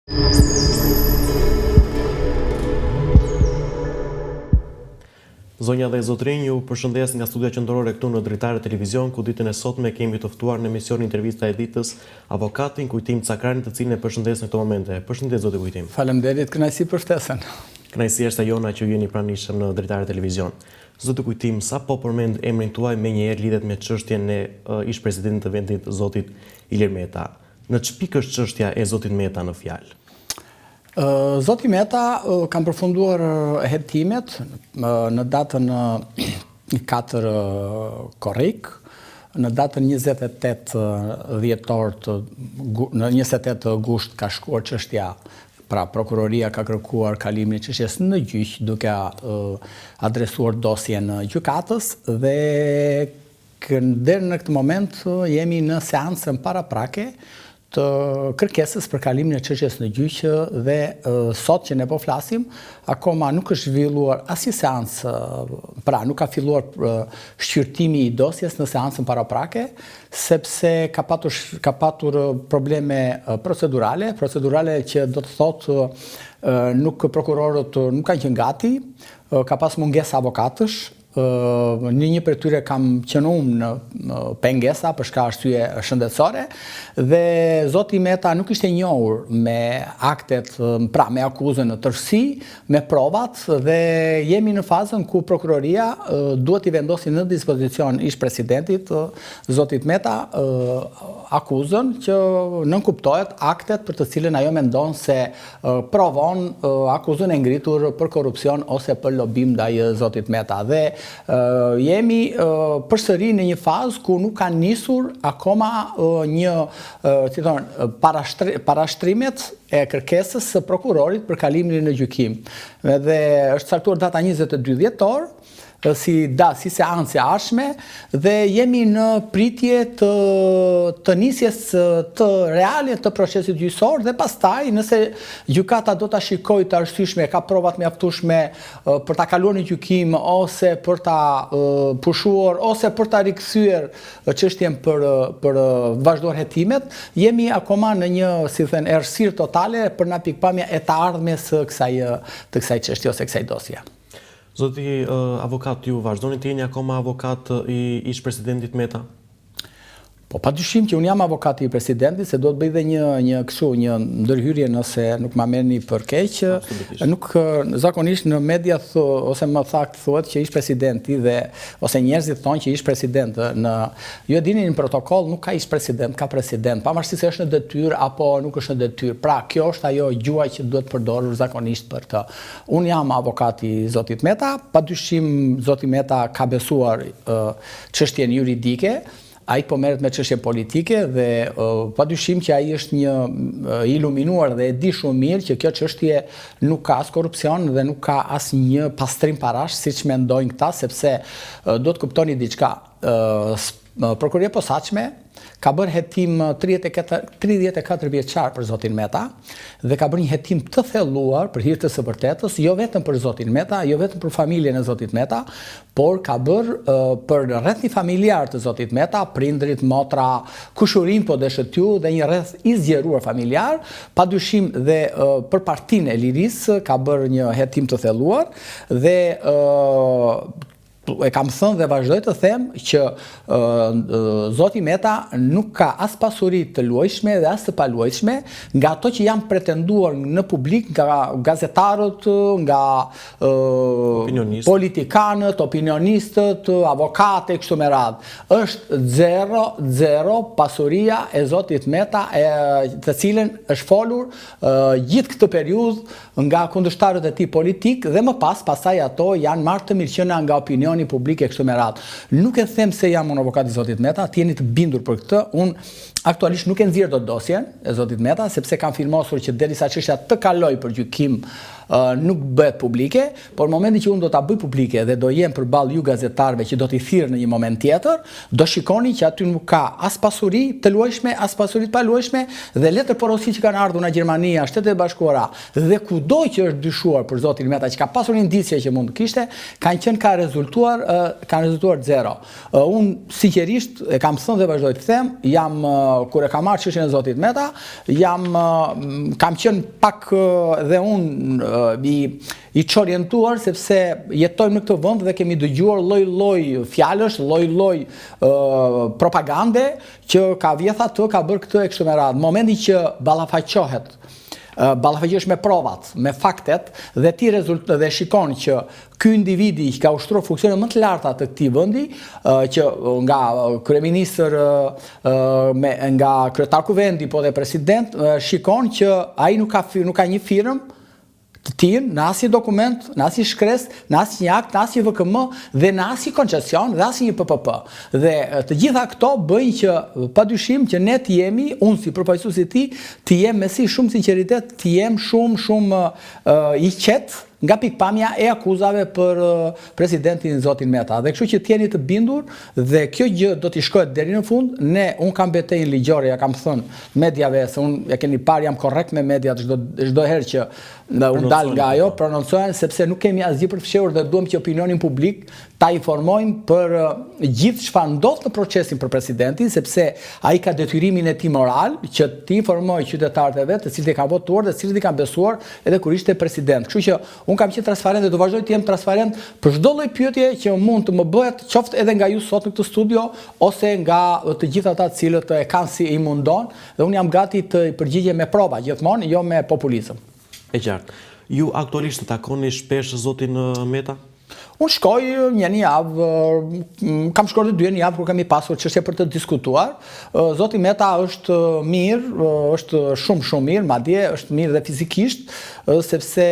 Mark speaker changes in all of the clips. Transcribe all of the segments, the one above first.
Speaker 1: Zonja dhe zotrinj, ju përshëndes nga studia qendrore këtu në Dritare Televizion, ku ditën e sotme kemi të ftuar në emision intervista e ditës avokatin Kujtim Cakrani, të cilin e përshëndes në këto momente. Përshëndes zoti Kujtim.
Speaker 2: Faleminderit, kënaqësi për ftesën.
Speaker 1: Kënaqësia është jona që ju jeni pranishëm në Dritare Televizion. Zoti Kujtim, sa po përmend emrin tuaj menjëherë lidhet me çështjen e ish-presidentit të vendit zotit Ilir Meta. Në ç'pikë është çështja e zotit Meta në fjalë?
Speaker 2: Zoti Meta kam përfunduar hetimet në datën 4 korrik, në datën 28 dhjetor në 28 gusht ka shkuar çështja. Pra, prokuroria ka kërkuar kalimin e çështjes në gjyq duke adresuar dosjen gjykatës dhe deri në këtë moment jemi në seancën paraprake të kërkesës për kalimin e çështjes në gjyq dhe sot që ne po flasim, akoma nuk është zhvilluar asnjë seancë, pra nuk ka filluar shqyrtimi i dosjes në seancën paraprake, sepse ka patur probleme procedurale që do të thotë nuk prokurorët nuk kanë qenë gati, ka pas mungesë avokatësh. Në një për tyre kam qenë në pengesa për shkak arsye shëndetësore dhe zoti Meta nuk ishte njohur me aktet, pra me akuzën në tërësi, me provat dhe jemi në fazën ku prokuroria duhet i vendosi në dispozicion ish-presidentit zotit Meta akuzën që nënkuptohet aktet për të cilën ajo mendon se provon akuzën e ngritur për korrupsion ose për lobim ndaj zotit Meta dhe jemi përsëri në një fazë ku nuk kanë nisur akoma një parashtrimet e kërkesës së prokurorit për kalimin në gjykim. Dhe është caktuar data 22 dhjetor, si seancë e ardhshme dhe jemi në pritje të nisjes të reale të procesit gjyqësor dhe pastaj nëse gjykata do ta shikojë të arsyeshme, ka provat mjaftueshme për ta kaluar në gjykim ose për ta pushuar ose për ta rikthyer çështjen për vazhduar hetimet, jemi akoma në një, si thënë, errësirë totale për na pikpamja e të ardhmes të kësaj çështje ose kësaj dosje.
Speaker 1: Zoti avokat, ju vazhdoni të jeni akoma avokat i ish-presidentit Meta?
Speaker 2: Po padyshim që unë jam avokat i presidentit, se do të bëj dhe një ndërhyrje nëse nuk ma merrni për keq. Nuk zakonisht në media ose më saktë thuhet që ish-presidenti ose njerëzit thonë që ish-president ju e dini në protokoll nuk ka ish-president, ka president, pavarësisht se është në detyrë apo nuk është në detyrë. Pra, kjo është ajo gjuha që duhet përdorur zakonisht për të. Unë jam avokat i zotit Meta, padyshim zoti Meta ka besuar çështjen juridike. Ai po merret me çështje politike dhe padyshim që ai është një iluminuar dhe e di shumë mirë që kjo çështje nuk ka as korrupsion dhe nuk ka asnjë pastrim parash siç mendojnë këta, sepse do të kuptoni diçka. Prokuroria e posaçme ka bërë hetim 34 vjeçar për zotin Meta dhe ka bërë një hetim të thelluar për hir të së vërtetës, jo vetëm për zotin Meta, jo vetëm për familjen e zotit Meta, por ka bërë për rrethin familjar të zotit Meta, prindrit, motra, kushurin po deshet ju dhe një rreth i zgjeruar familjar, padyshim dhe për Partinë e Lirisë ka bërë një hetim të thelluar dhe e kam thënë dhe vazhdoj të them që zoti Meta nuk ka as pasuri të luajshme dhe as të paluajshme nga ato që janë pretenduar në publik nga gazetarët, nga politikanët, opinionistët, avokate, kështu me radhë. Është zero pasuria e zotit Meta, të cilën është folur gjithë këtë periudhë nga kundërshtarët e tij politik dhe më pastaj ato janë marrë të mirëqenia nga opinioni publike kështu me radhë. Nuk e them se jam unë avokat i zotit Meta, të jeni të bindur për këtë. Unë aktualisht nuk e nxjerr dot dosjen e zotit Meta, sepse kam firmosur që derisa çështja të kaloj për gjykim nuk bëhet publike, por momenti që unë do ta bëj publike dhe do jem përballë ju gazetarëve që do t'i thirr në një moment tjetër, do shikoni që aty nuk ka as pasuri të luajshme, as pasuri të paluajshme dhe letër porosi që kanë ardhur nga Gjermania, Shtetet e Bashkuara dhe kudo që është dyshuar për zotin Meta që ka pasur indicie që mund të kishte, kanë rezultuar zero. Unë sinqerisht e kam thënë dhe vazhdoj të them, jam kur e kam marrë çështjen e zotit Meta, kam qenë pak dhe unë i çorientuar sepse jetojmë në këtë vend dhe kemi dëgjuar lloj-lloj fjalësh, lloj-lloj propagande që ka vjetha të ka bërë këtë e kështu me radhë. Në momentin që ballafaqohesh me provat, me faktet dhe ti dhe shikon që ky individi ka ushtruar funksione më të larta të këtij vendi, që nga kryeministër, nga kryetar kuvendi, po dhe president, shikon që ai nuk ka një firmë të tillë, në asnjë dokument, në asnjë shkres, në asnjë akt, në asnjë VKM dhe në asnjë koncesion dhe asnjë PPP. Dhe të gjitha këto bëjnë që padyshim që ne të jemi, unë si përfaqësues i tij, të jem me shumë sinqeritet, të jem shumë i qetë nga pikpamja e akuzave për presidentin zotin Meta. Dhe kështu që t'jeni të bindur dhe kjo gjë do t'i shkohet deri në fund. Unë kam betejën ligjore, ja kam thënë mediave, se unë ja keni parë jam korrekt me mediat çdo herë që unë dal nga ajo, prononcohen sepse nuk kemi asgjë për fshehur dhe duam që opinionin publik ta informojmë për gjithë çfarë ndodh në procesin për presidentin, sepse ai ka detyrimin e tij moral që t'i informojë qytetarët e vet, të cilët e kanë votuar dhe të cilët i kanë besuar edhe kur ishte president. Kështu që unë kam qenë transparent dhe do vazhdoj të jem transparent për çdo lloj pyetje që mund të më bëhet, qoftë edhe nga ju sot në këtë studio ose nga të gjithë ata të cilët e kanë si i mundon, dhe unë jam gati të përgjigjem me prova gjithmonë, jo me populizëm.
Speaker 1: E qartë. Ju aktualisht të takoni shpesh zotin Meta?
Speaker 2: Unë shkoj një javë, kam shkuar të 2 javë kur kemi pasur çështje për të diskutuar. Zoti Meta është mirë, është shumë mirë, madje është mirë dhe fizikisht, sepse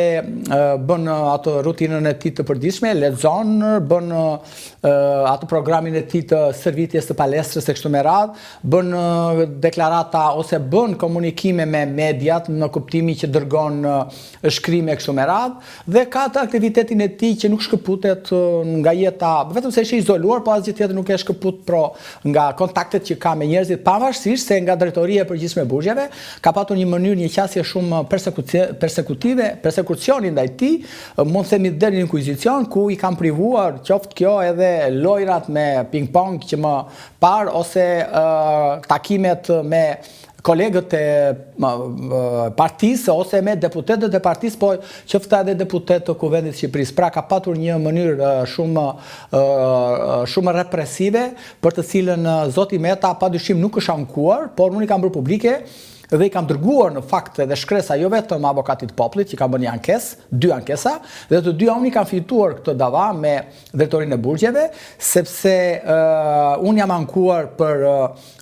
Speaker 2: bën atë rutinën e tij të përditshme, lexon, bën atë programin e tij të shërbitjes së palestrës e kështu me radhë, bën deklarata ose bën komunikime me mediat në kuptimin që dërgon shkrime e kështu me radhë, dhe ka atë aktivitetin e tij që nuk shkëputet nga jeta, vetëm se është izoluar, po asgjë tjetër nuk e shkëput nga kontaktet që ka me njerëzit, pavarësisht se nga drejtoria e përgjithshme e burgjeve ka patur një mënyrë, një qasje shumë persekucioni ndaj tij, mund të themi deri në inkuizicion, ku i kanë privuar qoftë kjo edhe lojrat me ping-pong që më parë, ose takimet me kolegët e partisë ose me deputetët e partisë, po qoftë edhe deputet të Kuvendit të Shqipërisë. Pra ka patur një mënyrë shumë represive, për të cilën zoti Meta padyshim nuk është ankuar, por unë i kam bërë publike dhe i kam dërguar në fakt edhe shkresa jo vetëm avokatit popullit që kam bërë një ankesë, 2 ankesa, dhe të dyja unë i kam fituar këtë dava me drejtorinë e burgjeve, sepse unë jam ankuar për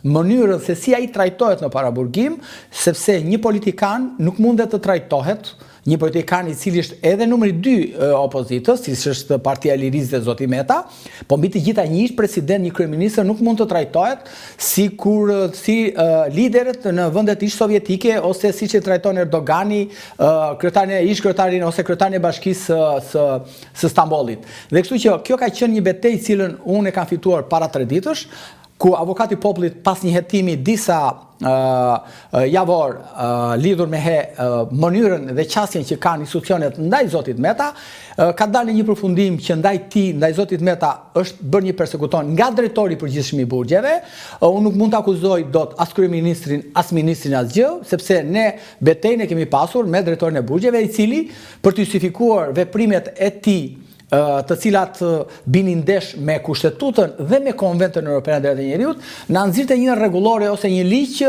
Speaker 2: mënyrën se si ai trajtohet në paraburgim, sepse një politikan nuk mundet të trajtohet, një politikan i cili është edhe numri 2 opozitës, si është Partia e Lirisë dhe zoti Meta, po mbi të gjitha një president, një kryeminist nuk mund të trajtohet si liderët në vendet ish sovjetike, ose siç e trajton Erdogani, ish-kryetarin ose kryetarin e Bashkisë së Stambollit. Dhe kështu që kjo ka qenë një betejë cilën unë e kam fituar para 3 ditësh, ku avokati i popullit pas një hetimi disa javor lidhur me mënyrën dhe qasjen që kanë institucionet ndaj zotit Meta, ka dalë një përfundim që ndaj zotit Meta është bërë një persekuton nga drejtori i përgjithshëm i burgjeve. Unë nuk mund të akuzoj dot as kryeministrin, as ministrin asgjë, sepse ne betejën e kemi pasur me drejtorin e burgjeve, i cili për të justifikuar veprimet e tij, të cilat binin ndesh me kushtetutën dhe me konventën evropiane e drejtave të njerëzit, na nxirrte një rregullore ose një ligj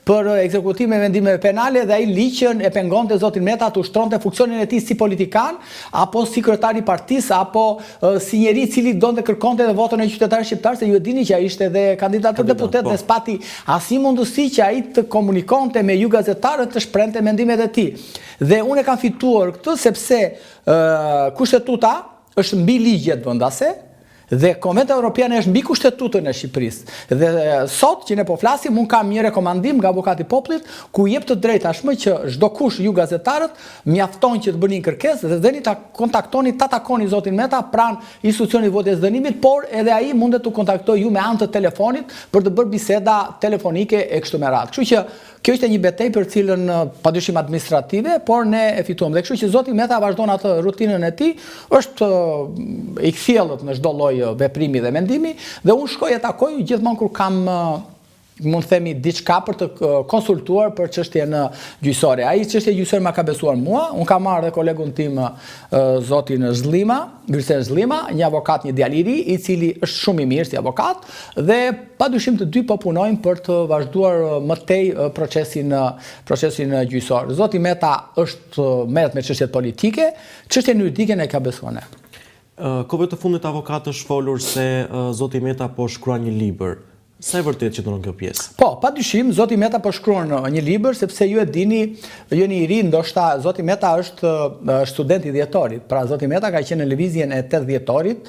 Speaker 2: për ekzekutim me vendime penale, dhe ai ligjën e pengonte zotin Meta të ushtronte funksionin e tij si politikan, apo si kryetar i partisë, apo si njeri i cili donte kërkonte edhe votën e qytetarëve shqiptar, se ju e dini që ai ishte edhe kandidat për deputet dhe s'pati asnjë mundësi që ai të komunikonte me ju gazetarët, të shprehte mendimet e tij. Dhe unë e kam fituar këtë sepse kushtetuta është mbi ligjet vendase dhe Konventi Evropian është mbi kushtetutën e Shqipërisë. Dhe sot që ne po flasim, unë kam një rekomandim nga avokati i popullit, ku jep të drejtë tashmë që çdo kush, ju gazetarët, mjafton që të bëni një kërkesë dhe dheni ta kontaktoni, ta takoni zotin Meta pranë institucionit votës dënimit, por edhe ai mundet të kontaktojë ju me anë të telefonit për të bërë biseda telefonike e kështu me radhë. Kështu që kjo ishte një betejë për cilën padyshim administrative, por ne e fituam. Dhe kështu që zoti Meta vazhdon atë rutinën e tij, është i kthjellët në çdo lloj veprimi dhe mendimi, dhe unë shkoj e takoj gjithmonë kur kam mund të themi diçka për të konsultuar për çështjen gjyqësore. Ai çështja gjyqësore ma ka besuar mua, unë kam marrë dhe kolegun tim zotin Zllima, Gylsen Zllima, një avokat, një djalë i ri, i cili është shumë i mirë si avokat dhe padyshim të dy po punojmë për të vazhduar më tej procesin gjyqësor. Zoti Meta merret me çështjet politike, çështjen juridike ne ka besuar ne.
Speaker 1: Kohëve të fundit avokat është folur se zoti Meta po shkruan një libër. Sa e vërtet që ndron kjo pjesë?
Speaker 2: Po, padyshim, zoti Meta po shkruan një libër sepse ju e dini, jeni i ri, ndoshta zoti Meta është student i dhjetorit. Pra zoti Meta ka qenë në lëvizjen e 8 dhjetorit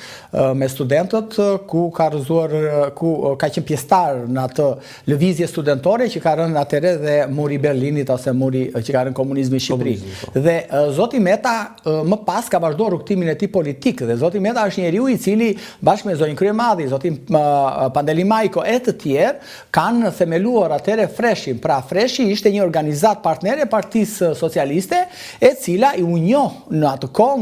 Speaker 2: me studentët ku ka ka qenë pjesëtar në atë lëvizje studentore që ka rënë atëherë dhe muri Berlinit ose muri që ka rënë komunizmi në Shqipëri. Dhe zoti Meta më pas ka vazhduar rrugtimin e tij politik dhe zoti Meta është njeriu i cili bashkë me zonjën Kryemadhi, zotin Pandeli Majko të tjerë kanë themeluar atëre Freshin. Pra Freshi ishte një organizat partnere e Partisë Socialiste e cila i u njoh në atë kohë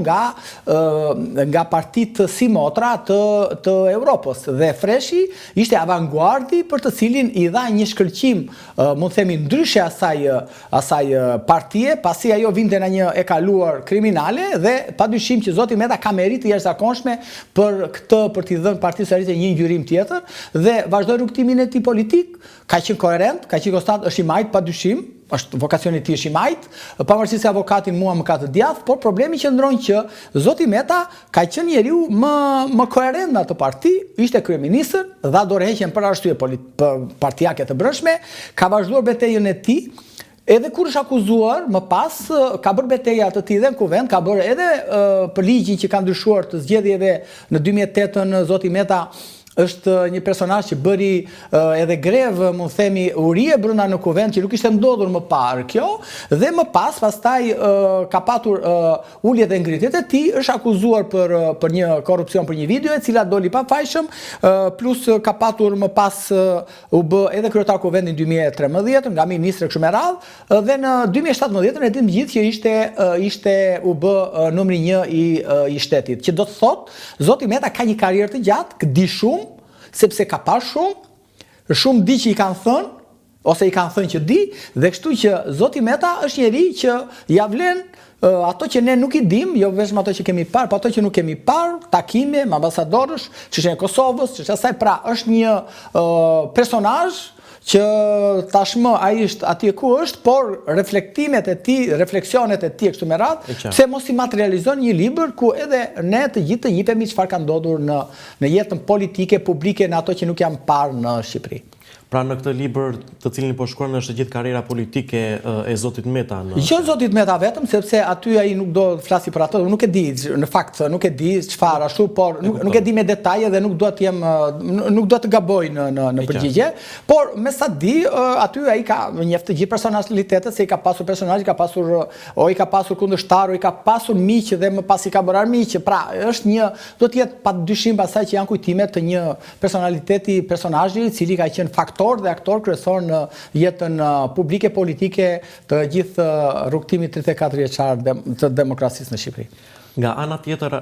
Speaker 2: nga partitë si motra të Europës. Dhe Freshi ishte avanguardi për të cilin i dha një shkëlqim, mund të themi ndryshe asaj partie, pasi ajo vinte nga një e kaluar kriminale dhe padyshim që zoti Meta ka meritë të jashtëzakonshme për t'i dhënë Partisë Socialiste një ngjyrim tjetër dhe vazhdoi rrugtimin e tij politik, ka qenë koherent, ka qenë konstant, është i majt padyshim, është vokacioni i tij është i majt, pavarësisht se avokatin mua më ka të djathtë, por problemi qëndron që zoti Meta ka qenë njeriu më koherent në atë parti, ishte kryeministër, dha dorëheqjen për arsye partijake të brendshme, ka vazhduar betejën e tij. Edhe kur është akuzuar, më pas, ka bërë betejë të tij dhe në kuvent, ka bërë edhe për ligjin që ka ndryshuar të zgjedhjeve në 2008 zoti Meta është një personazh që bëri edhe grevë, mund themi, urie brenda në kuvent që nuk ishte ndodhur më parë kjo, dhe më pastaj ka patur uljet dhe ngritjet e tij, është akuzuar për një korrupsion për një video e cila doli pa fajshëm, plus ka patur më pas u bë edhe kryetar kuventin 2013 nga ministri kështu me radhë, dhe në 2017 e dimë gjithë që ishte u bë numri 1 i shtetit, që do të thotë zoti Meta ka një karrierë të gjatë, di shumë sepse ka pas shumë di që i kanë thënë, ose i kanë thënë që di, dhe kështu që zoti Meta është njeri që ja vlen ato që ne nuk i dim, jo vetëm ato që kemi parë, po ato që nuk kemi parë, takime me ambasadorësh, çështja e Kosovës, çështja asaj, pra është një personazh që tashmë ai është atje ku është, por reflektimet e tij, refleksionet e tij kështu me radhë, pse mos i materializon një libër ku edhe ne të gjithë të jepemi çfarë ka ndodhur në jetën politike publike në ato që nuk janë parë në Shqipëri.
Speaker 1: Pra në këtë libër të cilin po shkruan është gjithë karriera politike e zotit Meta.
Speaker 2: Jo zotit Meta vetëm, sepse aty ai nuk do të flasi për atë, nuk e di, në fakt nuk e di çfarë ashtu, por nuk e di me detaje dhe nuk do të gaboj në përgjigje, por me sa di, aty ai ka njeh të gjithë personalitetet, se i ka pasur personazh, i ka pasur kundërshtar, i ka pasur miq dhe më pas i ka bërë armiq. Pra është do të jetë padyshim pasaj që janë kujtime të një personazhi i cili ka qenë faktor dhe aktor kryesor në jetën publike politike të gjithë rrugtimit 34 vjeçar të demokracisë në Shqipëri.
Speaker 1: Nga ana tjetër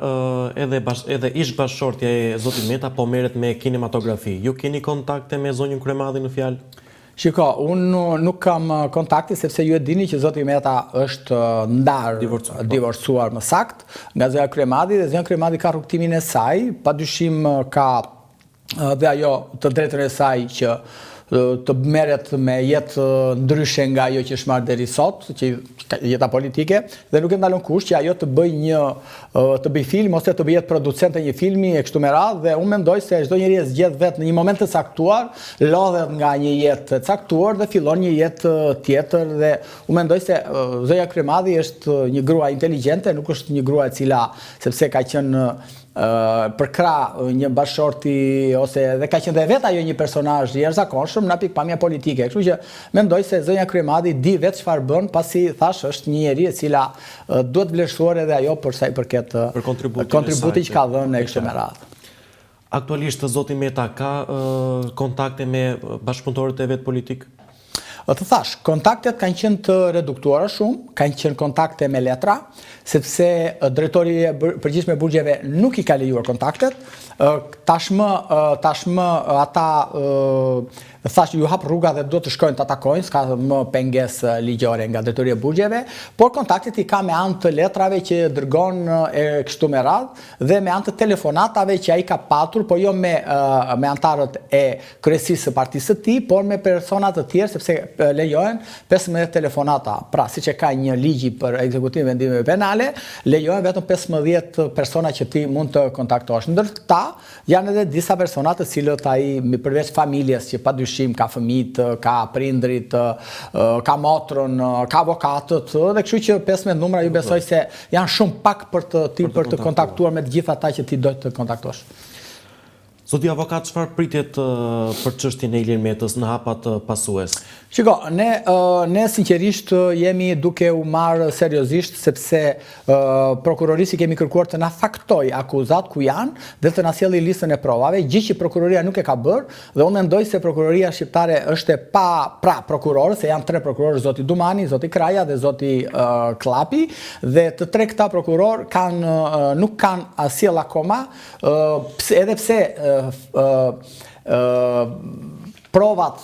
Speaker 1: edhe ish bashkëshortja e zotit Meta po merret me kinematografi. Ju keni kontakte me zonjën Kryemadhi në fjalë?
Speaker 2: Shiko, unë nuk kam kontakte sepse ju e dini që zoti Meta është divorcuar më sakt nga zonja Kryemadhi dhe zonja Kryemadhi ka rrugtimin e saj, padyshim ka dhe ajo të drejtën e saj që të merret me jetë ndryshe nga ajo që është marrë deri sot, që jeta politike, dhe nuk e ndalon kush që ajo të bëj film ose të bëhet producente një filmi e kështu me radhë, dhe unë mendoj se çdo njeri e zgjedh vetë në një moment të caktuar, lodhet nga një jetë e caktuar dhe fillon një jetë tjetër, dhe unë mendoj se zonja Kryemadhi është një grua inteligjente, nuk është një grua e cila sepse ka qenë për krah një bashkëshorti ose dhe ka qenë dhe vetë ajo një personazh i jashtëzakonshëm në pikpamje politike. Kështu që mendoj se zonja Kryemadhi di vetë çfarë bën, pasi thash është një njerëz e cila duhet vlerësuar edhe ajo për sa i përket kontributit që ka dhënë e kështu me radhë.
Speaker 1: Aktualisht zoti Meta ka kontakte me bashkëpunëtorët e vet politik?
Speaker 2: Të thash, kontaktet kanë qenë të reduktuara shumë, kanë qenë kontakte me letra, sepse drejtori i përgjithshëm e burgjeve nuk i ka lejuar kontaktet. Tashmë ata Thash ju hap rruga dhe do të shkojnë të atakojnë, s'ka më penges ligjore nga drejtoria e burgjeve, por kontaktet i ka me anë të letrave që dërgon e kështu me radhë dhe me anë të telefonatave që ai ka patur, po jo me antarët e kryesisë së partisë së tij, por me persona të tjerë, sepse lejohen 15 telefonata. Pra, siç e ka një ligji për ekzekutim vendimeve penale, lejohen vetëm 15 persona që ti mund të kontaktosh. Ndër këta janë edhe disa persona të cilët ai përveç familjes që padyshim ka fëmijët, ka prindrit, ka motrën, ka avokatët, dhe kështu që 15 numra ju besoj se janë shumë pak për të kontaktuar me të gjithë ata që ti do të kontaktosh.
Speaker 1: Zoti avokat, çfarë pritet për çështjen e Ilir Metës në hapat pasues?
Speaker 2: Shiko, ne sinqerisht jemi duke u marrë seriozisht sepse prokurorisi kemi kërkuar të na faktoj akuzat ku janë dhe të na sjellë listën e provave, gjë që prokuroria nuk e ka bërë, dhe unë mendoj se prokuroria shqiptare është pra prokurorë, se janë 3 prokurorë, zoti Dumani, zoti Kraja dhe zoti Klapi, dhe të 3 këta prokuror nuk kanë sjell akoma, edhe pse provat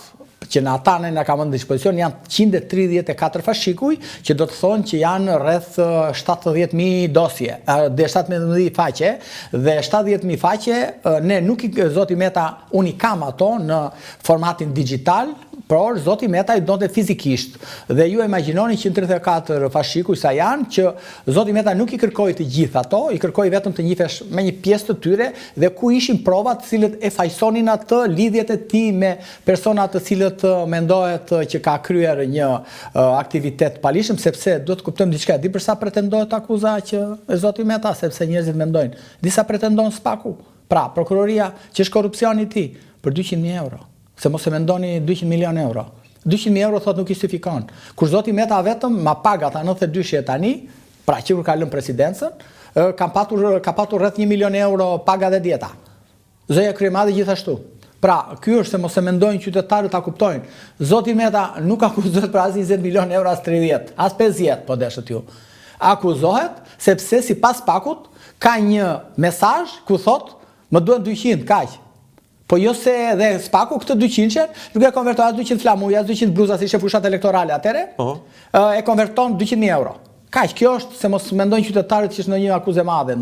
Speaker 2: që në ata ne ka vënë në dispozicion janë 134 fashikuj, që do të thonë që janë rreth 70.000 dosje, dhe 17.000 faqe, dhe 70.000 faqe, ne nuk zoti Meta, unë i kam ato në formatin digital, por zoti Meta i donte fizikisht. Dhe ju imagjinoni 134 fashikuj sa janë, që zoti Meta nuk i kërkoi të gjithë ato, i kërkoi vetëm të njifesh me një pjesë të tyre, dhe ku ishin provat të cilët e fajsonin atë lidhjet e tij me persona të cilët mendohet që ka kryer një aktivitet palishëm, sepse do të kuptojmë diçka, di për sa pretendohet akuza që zoti Meta, sepse njerëzit mendojnë. Disa pretendojnë spaku. Pra, prokuroria që është korrupsioni i tij për 200.000 euro. Se mos e mendoni 200 milion euro. 200.000 euro thot nuk justifikon. Kur zoti Meta vetëm ma pagat a 92 tani, pra që kur ka lënë presidencën, ka patur rreth 1 milion euro paga dhe dieta. Zoja Kryemadhe gjithashtu. Pra, ky është se mos e mendojnë qytetarët ta kuptojnë. Zoti Meta nuk akuzohet për as 20 milion euro, as 30, as 50, po deshët ju. Akuzohet sepse sipas pakut ka një mesazh ku thot më duhen 200, kaq. Po jo se dhe spaku këtë 200-ën, nuk e konverton as 200 flamuja, as 200 bluza si ishte fushat elektorale atëre, e konverton 200.000 euro. Kaq, kjo është se mos mendojnë qytetarët që është ndonjë akuzë madhe,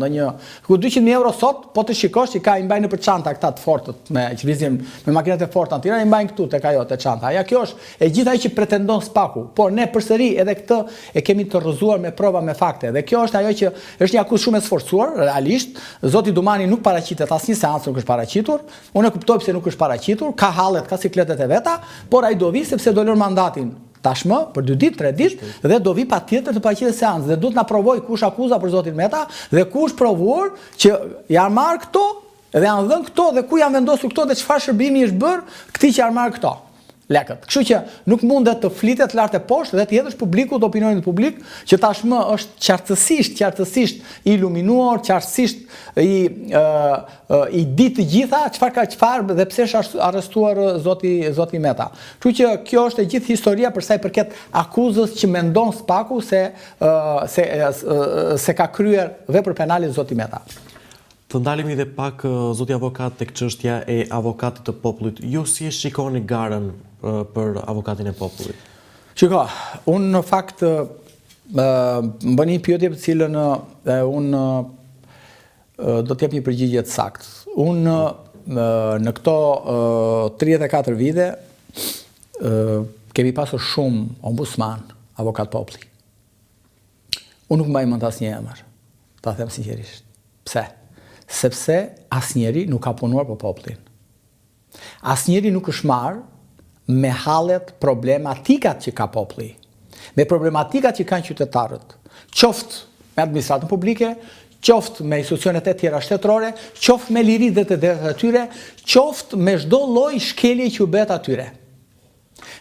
Speaker 2: ku 200.000 euro sot, po të shikosh që i mbajnë nëpër çanta këta të fortët me që vizim me makinat e forta në Tiranë, i mbajnë këtu tek ajo te çanta. Ja, kjo është e gjithë ajo që pretendon spaku. Por ne përsëri edhe këtë e kemi të rrëzuar me prova, me fakte. Dhe kjo është ajo që është një akuzë shumë e sforcuar, realisht. Zoti Dumani nuk paraqitet asnjë seancë, nuk është paraqitur. Unë e kuptoj pse nuk është paraqitur, ka hallet, ka sikletet e veta, por ai do vi sepse do lër mandatin tashmë për 2 ditë, 3 ditë, dhe do vi patjetër të paraqitet seancë, dhe duhet na provoj kush akuza për zotin Meta dhe kush provuar që janë marrë këto dhe janë dhënë këto dhe ku janë vendosur këto dhe çfarë shërbimi është bërë këtij që janë marrë këto lekët. Kështu që nuk mundet të flitet lart e poshtë dhe të hedhësh publikut, opinionin publik, që tashmë është qartësisht i iluminuar, qartësisht i di të gjitha çfarë dhe pse është arrestuar zoti Meta. Kështu që kjo është e gjithë historia për sa i përket akuzës që mendon spaku se ka kryer vepër penale zoti Meta.
Speaker 1: Të ndalemi dhe pak, zoti avokat, tek çështja e avokatit të popullit. Ju si e shikoni garën për avokatin e popullit?
Speaker 2: Shiko, unë në fakt më bëni një pyetje për cilën unë do të jap një përgjigje të saktë. Unë në këto 34 vite kemi pasur shumë ombudsman, avokat populli. Unë nuk mbaj mend asnjë emër, ta them sinqerisht. Pse? Sepse asnjëri nuk ka punuar për popullin. Asnjëri nuk është marrë me hallet problematikat që ka populli, me problematikat që kanë qytetarët, qoftë me administratën publike, qoftë me institucionet e tjera shtetërore, qoftë me liritë dhe të drejtat e tyre, qoftë me çdo lloj shkelje që u bëhet atyre.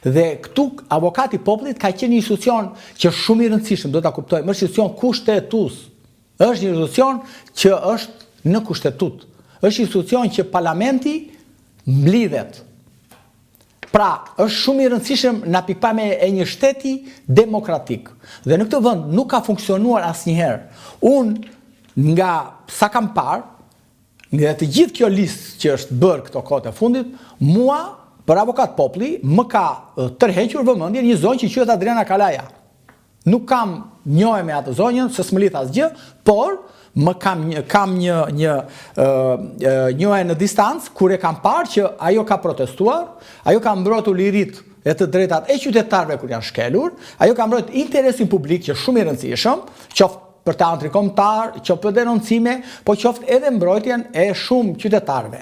Speaker 2: Dhe këtu avokati i popullit ka qenë një institucion që është shumë i rëndësishëm, do ta kuptojmë, është institucion kushtetues. Është një institucion që është në kushtetut. Është institucion që parlamenti mblidhet. Pra, është shumë i rëndësishëm në pikpamje e një shteti demokratik. Dhe në këtë vend nuk ka funksionuar asnjëherë. Unë nga sa kam parë, nga të gjithë kjo listë që është bërë këto kohë të fundit, mua për avokat populli më ka tërhequr vëmendjen një zonjë që quhet Adriana Kalaja. Nuk kam njohje me atë zonjën, se s'më lidh asgjë, por më kam një njohje në distancë kur e kam parë që ajo ka protestuar, ajo ka mbrojtur liritë e të drejtat e qytetarëve kur janë shkelur, ajo ka mbrojtur interesin publik që shumë i rëndësishëm, qoftë për teatrin kombëtar, qoftë për denoncime, po qoftë edhe mbrojtjen e shumë qytetarëve.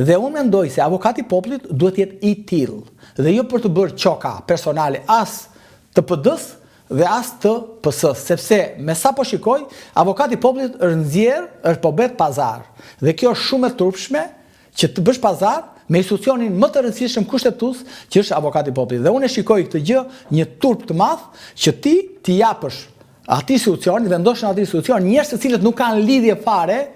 Speaker 2: Dhe unë mendoj se avokati i popullit duhet të jetë i tillë, dhe jo për të bërë çoka personale as të PD-s dhe as të PS-s, sepse me sa po shikoj, avokati i popullit është po bëhet pazar. Dhe kjo është shumë e turpshme që të bësh pazar me institucionin më të rëndësishëm kushtetues që është avokati i popullit. Dhe unë e shikoj këtë gjë një turp të madh që ti japësh atij institucioni, vendosën atij institucioni njerëz të cilët nuk kanë lidhje fare,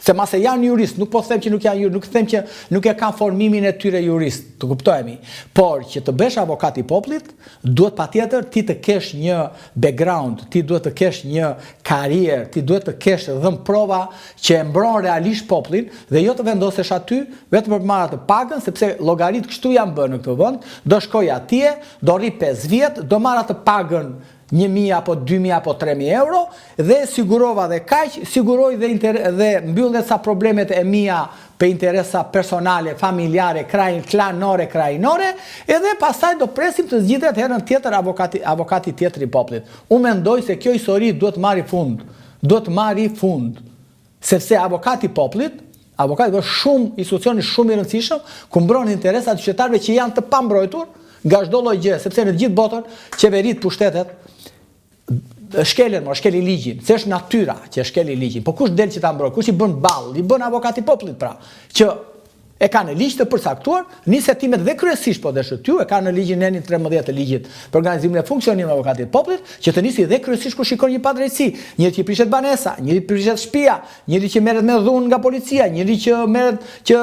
Speaker 2: se mase janë jurist, nuk po them që nuk janë jurist, nuk them që nuk e kanë formimin e tyre jurist, të kuptohemi, por që të bësh avokat i popullit, duhet patjetër ti të kesh një background, ti duhet të kesh një karrierë, ti duhet të kesh dhënë prova që e mbron realisht popullin dhe jo të vendosesh aty vetëm për të marrë atë pagën, sepse llogaritë kështu janë bërë në këtë vend, do shkoj atje, do rri 5 vjet, do marr atë pagën 1.000 apo 2.000 apo 3.000 euro dhe sigurova dhe kaq, siguroj dhe mbyllet sa problemet e mia për interesa personale, familjare, klanore, krajinore, edhe pastaj do presim të zgjidhet herën tjetër avokati tjetër i popullit. Unë mendoj se kjo histori duhet marri fund, sepse avokati i popullit, avokati është shumë institucioni shumë i rëndësishëm, ku mbron interesat e qytetarëve që janë të pambrojtur nga çdo lloj gjë, sepse në të gjithë botën qeverit, pushtetet shkelen ligjin, se është natyra që shkeli ligjin. Po kush del që ta mbrojë, kush i bën ball, i bën avokati i popullit pra, që e ka në ligj të përcaktuar, nisetimet dhe kryesisht po dhe shëtyu, e ka në ligjin neni 13 të ligjit për organizimin e funksionimit të avokatit të popullit, që të nisi dhe kryesisht kur shikon një padrejtësi, njëri që prishet banesa, njëri prishet shtëpia, njëri që merret me dhunë nga policia, njëri që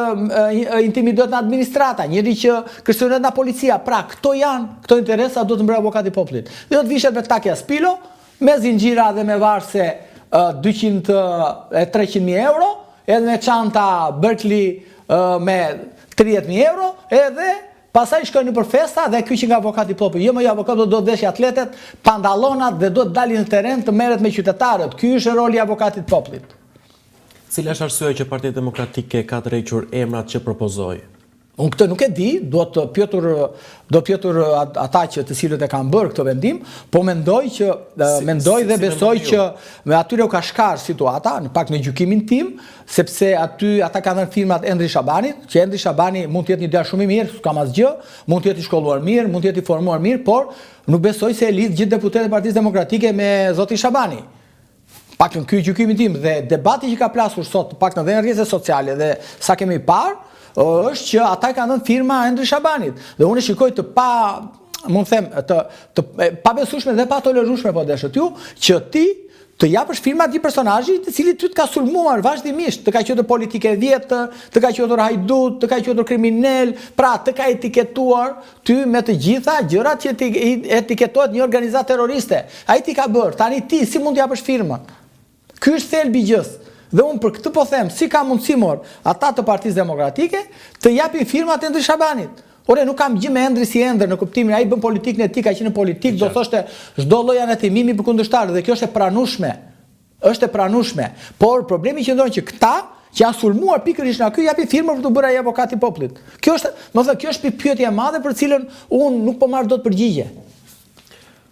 Speaker 2: intimidohet nga administrata, njëri që kërcënohet nga policia. Pra, këto interesa duhet të mbrojë avokati i popullit. Dhe do të vishet me takja spilo, me zinxhira dhe me varse 200-300.000 euro, edhe me çanta Berkeley me 30.000 euro, edhe pasaj shkojnë për festa dhe ky që nga avokati i popullit. Jo më avokat do të veshë atletet, pantallonat dhe do të dalin në terren të merret me qytetarët. Ky është roli i avokatit të popullit.
Speaker 1: Cila është arsyeja që Partia Demokratike ka tërhequr emrat që propozoi?
Speaker 2: Unë këtë nuk e di, do pjetur ata që të cilët e kanë bërë këtë vendim, po mendoj dhe besoj që me atyre u ka shkar situata, në pak në gjykimin tim, sepse aty ata kanë dhënë firmat Endri Shabanit, që Endri Shabani mund të jetë një djalë shumë i mirë, s'ka asgjë, mund të jetë i shkolluar mirë, mund të jetë i formuar mirë, por nuk besoj se e lidh gjithë deputetët e Partisë Demokratike me zotin Shabani. Pak në ky gjykimin tim dhe debati që ka plasur sot, pak në dhe në rrjetet sociale dhe sa kemi parë, është që ata kanë dhënë firma Endri Shabanit. Dhe unë shikoj të pa besueshme dhe pa tolerueshme po deshët ju, që ti të japësh firma atij personazhi i cili ty të ka sulmuar vazhdimisht, të ka quajtur politike vjetër, të ka quajtur hajdut, të ka quajtur kriminal, pra të ka etiketuar ty me të gjitha gjërat që etiketohet një organizatë terroriste. Ai ti ka bërë, tani ti si mund të japësh firmën? Ky është thelbi i gjës. Dhe unë për këtë po them, si ka mundësi ata të Partisë Demokratike të japin firmat Endri Shabanit. Ore, nuk kam gjë me Endri si Ender në kuptimin, ai bën politikën e tij, ka qenë në politikë, do thoshte çdo lloj anatemimi për kundërshtar dhe kjo është e pranueshme. Është e pranueshme. Por problemi që ndodh që këta që janë sulmuar pikërisht nga ky japin firma për të bërë ai avokati i popullit. Kjo është pyetje e madhe për cilën unë nuk po marr dot përgjigje.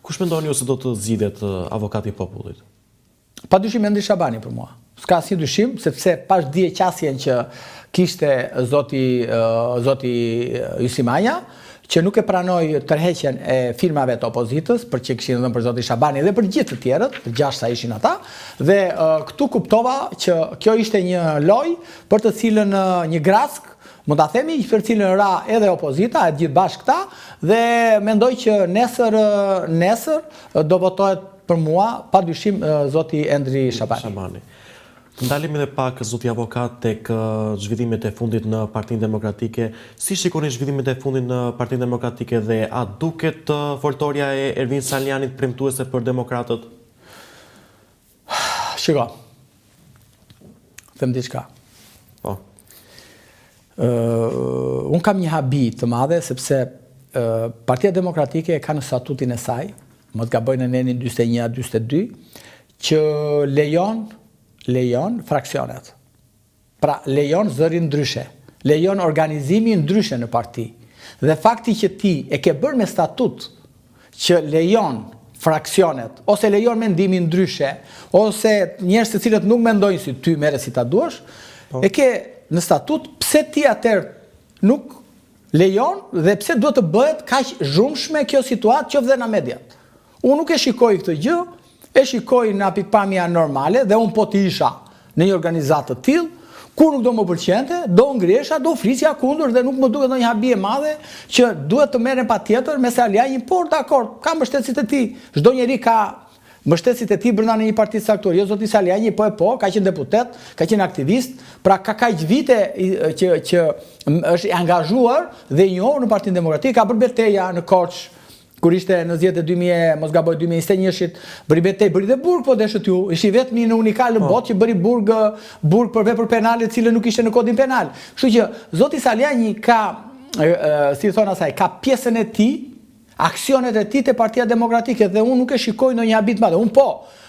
Speaker 1: Kush mendoni ju se do të zgjidhet avokati i popullit?
Speaker 2: Padyshim Endri Shabani për mua. S'ka asnjë dyshim, sepse pash dije qasjen që kishte zoti Ysimanja, që nuk e pranoi tërheqjen e firmave të opozitës, për që kishin dhënë për zotin Shabani dhe për gjithë të tjerët, të 6 sa ishin ata, dhe këtu kuptova që kjo ishte një lojë për të cilën një grask, mund ta themi, për të cilën ra edhe opozita, e gjithë bashkë këta, dhe mendoj që nesër do votohet për mua, pa dyshim, zoti Endri Shabani.
Speaker 1: Ndalemi edhe pak zoti avokat tek zhvillimet e fundit në Partinë Demokratike. Si shikoni zhvillimet e fundit në Partinë Demokratike dhe a duket foltorja e Ervin Saljanit premtuese për demokratët?
Speaker 2: Shiko. Them diçka.
Speaker 1: Po.
Speaker 2: Unë kam një habi të madhe, sepse Partia Demokratike ka në statutin e saj, më të gaboj në nenin 21-22, që lejon fraksionet. Pra, lejon zërin ndryshe, lejon organizimi ndryshe në parti. Dhe fakti që ti e ke bërë me statut që lejon fraksionet, ose lejon mendimin ndryshe, ose njerëz të cilët nuk mendojnë si ty mere si ta duash, e ke në statut, pse ti atëherë nuk lejon dhe pse duhet të bëhet kaq zhurmshme kjo situatë qoftë dhe në mediat. Unë nuk e shikoj këtë gjë, e shikoj në pikpamja normale dhe unë po të isha në një organizatë të tillë, kur nuk do më pëlqente, do ngresha, do flisja kundër dhe nuk më duhet ndonjë habi e madhe që duhet të merren patjetër me Saliani, por dakord, ka mbështetësit e tij. Çdo njeri ka mbështetësit e tij brenda në një parti caktuar. Jo zoti Saliani, po, ka qenë deputet, ka qenë aktivist, pra ka kaq vite që është i angazhuar dhe i njohur në Partinë Demokratike, ka bërë betejë në Korç, kur ishte në zgjedhjet e 2021-shit, bëri betejë, bëri dhe burg, po deshët ju, ishi vetëm në unikal në botë që bëri burg për vepër penale, të cilën nuk ishte në kodin penal. Kështu që zoti Saliani ka, si thon asaj, ka pjesën e tij, aksionet e tij te Partia Demokratike dhe unë nuk e shikoj ndonjë habit madh. Unë po,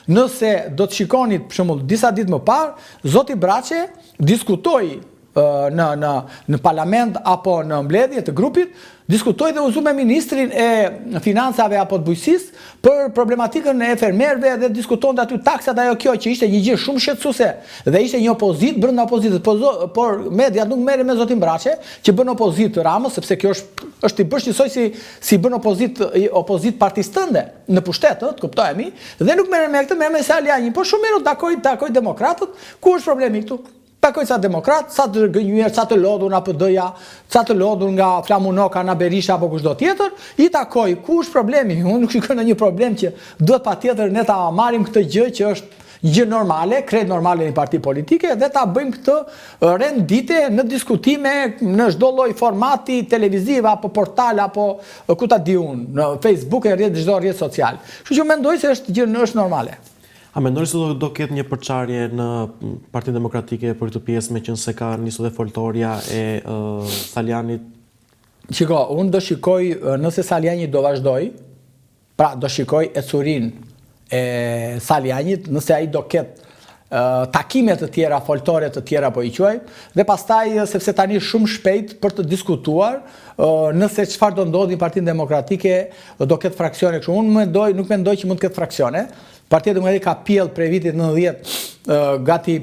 Speaker 2: nëse do të shikoni për shembull disa ditë më parë, zoti Braçe diskutoi në parlament apo në mbledhje të grupit, diskutoi dhe uzu me ministrin e financave apo të bujqësisë për problematikën e fermerëve dhe diskutonte aty taksat, ajo kjo që ishte një gjë shumë shqetësuese dhe ishte një opozit brenda opozitës, por media nuk merren me zotin Braçe që bën opozitë Ramës, sepse kjo është i bësh njësoj si bën opozit partisë tënde në pushtet, të kuptojemi, dhe nuk merren me këtë, merren me Saliani, por shumë mirë takoj demokratët, ku është problemi këtu? Takoj sa demokrat, sa të gënjyer, sa të lodhur nga PD-ja, sa të lodhur nga Flamunoka, nga Berisha apo kushdo tjetër, i takoj. Ku është problemi? Unë nuk shikoj ndonjë problem që duhet patjetër ne ta marrim këtë gjë që është një gjë normale, krejt normale në parti politike dhe ta bëjmë këtë rendite në diskutime në çdo lloj formati televiziv apo portal apo ku ta di unë, në Facebook e çdo rrjet social. Kështu që mendoj se është gjë është normale.
Speaker 1: A mendoni se do ketë një përçarje në Partinë Demokratike për këtë pjesë, meqense ka nisur dhe foltorja e Salianit?
Speaker 2: Shiko, unë do shikoj nëse Saliani do vazhdoj, pra do shikoj ecurin e Salianit, nëse ai do ketë takime të tjera, foltore të tjera po i quaj, dhe pastaj sepse tani shumë shpejt për të diskutuar nëse çfarë do ndodhi në Partinë Demokratike, do ketë fraksione kështu. Unë nuk mendoj që mund të ketë fraksione. Partia Demokratike ka pjell prej vitit 90 gati,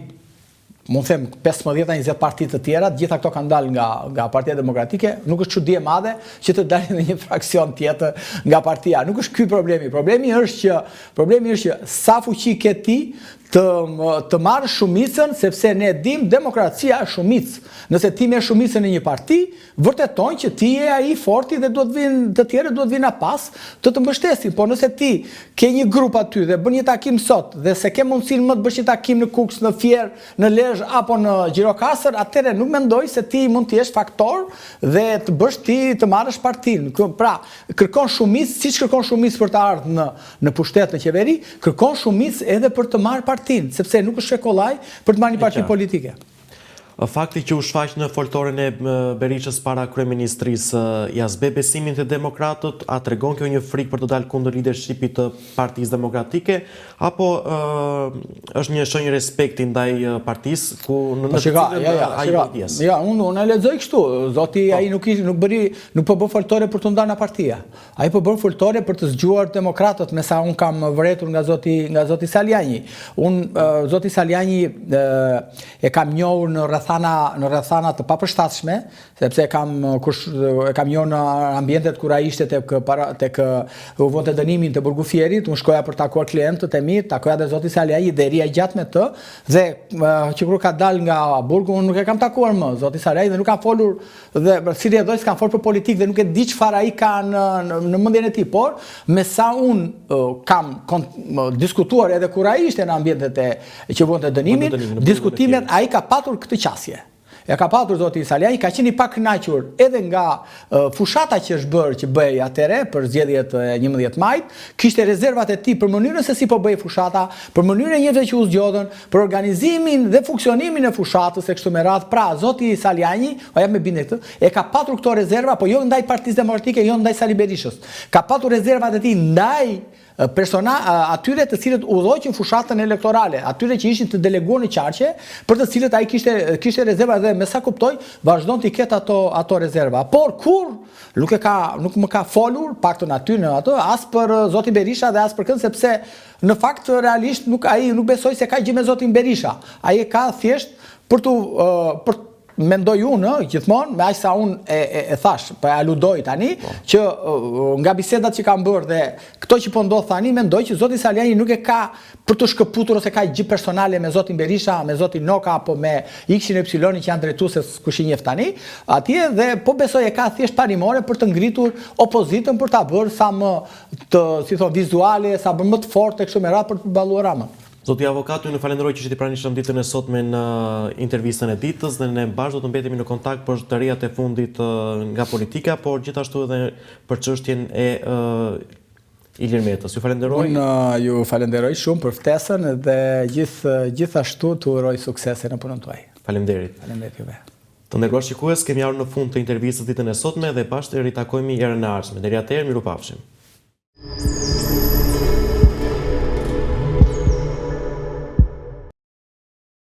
Speaker 2: mund them 15-20 parti të tjera, gjitha këto kanë dalë nga Partia Demokratike, nuk është çudi e madhe që të dalin në një fraksion tjetër nga partia. Nuk është ky problemi. Problemi është që sa fuqi ke ti të marrë shumicën, sepse ne dim demokracia është shumicë. Nëse ti me shumicën në një parti, vërteton që ti je ai forti dhe të tjerë duhet vinë pas të mbështesin. Po nëse ti ke një grup aty dhe bën një takim sot dhe se ke mundësinë më të bësh një takim në Kuks, në Fier, në Lezhë apo në Gjirokastër, atëherë nuk mendoj se ti mund të jesh faktor dhe të bësh ti të marrësh partinë. Pra, kërkon shumicë, siç kërkon shumicë për të ardhur në pushtet në qeveri, kërkon shumicë edhe për të marrë partinë, sepse nuk është shkollaj për të marrë një parti politike.
Speaker 1: Fakti që u shfaq në foltoren e Berishës para kryeministrisë ja zbe besimin të demokratët, a tregon kjo një frikë për të dalë kundër leadershipit të Partisë Demokratike, apo është një shenjë respekti ndaj partisë ku në të cilën ai vjes?
Speaker 2: Ja, unë e lexoj kështu. Zoti ai nuk po bën foltore për të ndarë partia. Ai po bën foltore për të zgjuar demokratët, me sa unë kam vëretur nga zoti Saliani. Zoti Saliani e kam njohur në rrethana të papërshtatshme, sepse e kam njohur në ambientet kur ai ishte tek u vonte dënimin të Burgu Fierit, unë shkoja për takuar klientët e mi, takoja dhe zoti Saliani dhe ria gjatë me të, dhe që kur ka dalë nga Burgu, unë nuk e kam takuar më zoti Saliani dhe nuk kam folur, dhe si rjedhoj s'kam folur për politikë dhe nuk e di çfarë ai ka në mendjen e tij, por me sa unë kam diskutuar edhe kur ai ishte në ambientet që vonte dënimin, diskutimet ai ka patur këtë qasje. E ka patur zoti Saliani, ka qenë i pak kënaqur edhe nga fushata që është bërë, që bëj atëre për zgjedhjet e 11 majit, kishte rezervat e tij për mënyrën se si po bëj fushata, për mënyrën e njerëzve që u zgjodhen, për organizimin dhe funksionimin e fushatës e kështu me radhë. Pra, zoti Saliani, jam me bindje këtë, e ka patur këto rezerva, po jo ndaj Partisë Demokratike, jo ndaj Sali Berishës. Ka patur rezervat e tij ndaj atyre të cilët udhëhoqin fushatën elektorale, atyre që ishin të deleguar në qarqe, për të cilët ai kishte rezerva dhe me sa kuptoj vazhdon të ketë ato rezerva. Por kur nuk më ka folur, paktën aty në ato, as për zotin Berisha dhe as për kënd, sepse në fakt realisht ai nuk besoj se ka gjë me zotin Berisha. Ai e ka thjesht për mendoj unë, gjithmonë, me aq sa unë e thash, po e aludoj tani, që nga bisedat që kam bërë dhe këto që po ndodh tani, mendoj që zoti Saliani nuk e ka për të shkëputur ose ka gjë personale me zotin Berisha, me zotin Noka, apo me X-in e Y-in që janë drejtuese kush i njeh tani, atje dhe po besoj e ka thjesht parimore për të ngritur opozitën, për ta bërë sa më vizuale, sa më të fortë kështu me radhë për të përballuar Ramën.
Speaker 1: Zoti avokat, ju në falenderoj që ishit i pranishëm ditën e sotme në intervistën e ditës dhe ne bashkë do të mbetemi në kontakt për të rijat e fundit nga politika, por gjithashtu edhe për çështjen e Ilir Metës. Ju falenderoj.
Speaker 2: Unë ju falenderoj shumë për ftesën dhe gjithashtu të uroj suksese në punën tuaj.
Speaker 1: Faleminderit.
Speaker 2: Faleminderit juve.
Speaker 1: Të nderuar shikues, kemi ardhur në fund të intervistës ditën e sotme dhe bashkë të ritakojmë herën e ardhshme. Deri atëherë, mirupafshim.